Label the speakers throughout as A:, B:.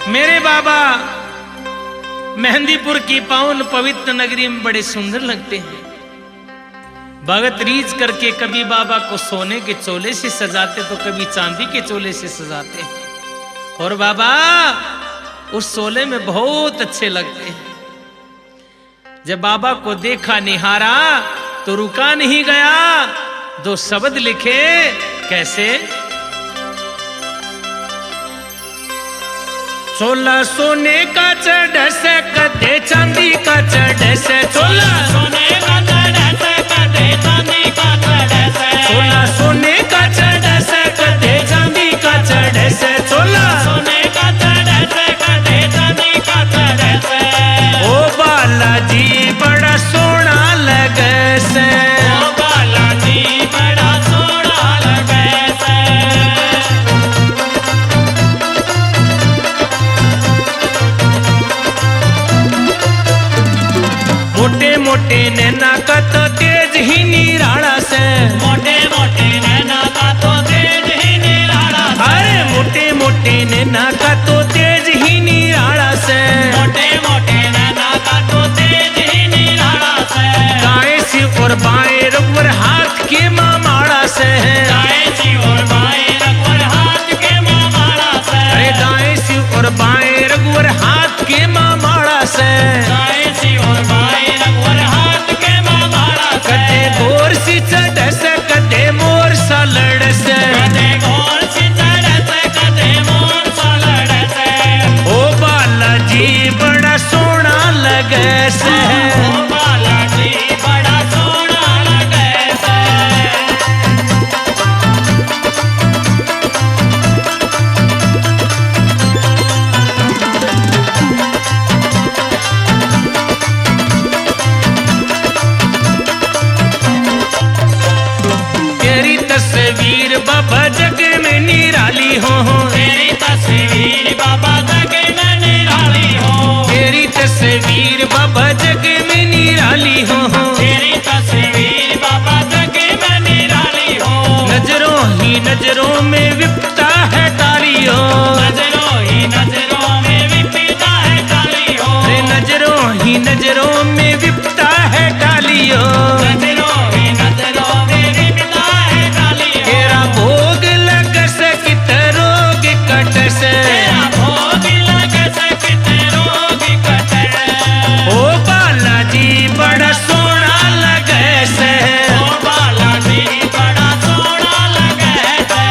A: मेरे बाबा मेहंदीपुर की पावन पवित्र नगरी में बड़े सुंदर लगते हैं। भगत रीच करके कभी बाबा को सोने के चोले से सजाते तो कभी चांदी के चोले से सजाते हैं। और बाबा उस चोले में बहुत अच्छे लगते हैं। जब बाबा को देखा निहारा तो रुका नहीं गया, दो शब्द लिखे कैसे। चोला सोने का चढ़ से कदे चांदी का चढ़ से, चोला सोने का चढ़ से कदे चांदी का चढ़ से, चोला सोने का चढ़ से कदे चांदी का चढ़ से, चोला सोने का चढ़ से कदे चांदी का चढ़ से। ओ बालाजी बड़ा सोना लगे से, ओ बालाजी बड़ा सोना लगे से। मोटे मोटे नैना का तो तेज ही निराला से, मोटे मोटे नैना का तो तेज ही निराला से। अरे मोटे मोटे नैना का तो तेज ही निराला से, मोटे मोटे नैना का तो तेज ही निराला से। दाएं सी और बाएं रघुवर हाथ के मामाड़ा से, दाएं सी और बाएं रघुवर हाथ के मामाड़ा से। अरे दाएं सी और बाएं रघुवर हाथ के मामाड़ा से, दाएं सी और बाएं कदे गोर सी चढ़ से कदे मोर सा लड़ से, कदे गोर सी चढ़ से कदे मोर सा लड़ से। ओ बालाजी बड़ा सोना लगे से, ओ बालाजी बड़ा सोना लगे से। तस्वीर बाबा जग में निराली हो, तेरी तस्वीर बाबा जग में निराली हो, तेरी तस्वीर बाबा जग में निराली हो, तेरी तस्वीर बाबा जग में निराली हो। नजरों ही नजरों में विपता है काली हो, नजरों ही नजरों में विपता है काली हो। नजरों ही नजरों में विपता है काली हो, नजरों ही नजरों में विपता है काली हो। तेरा भोग लग से कित रोग कट से, तेरा भोग लग से कित रोग कट से। ओ बालाजी बड़ा सोना लगे से, ओ बालाजी बड़ा सोना लगे से।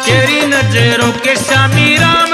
A: तेरी नजरों के स्वामी राम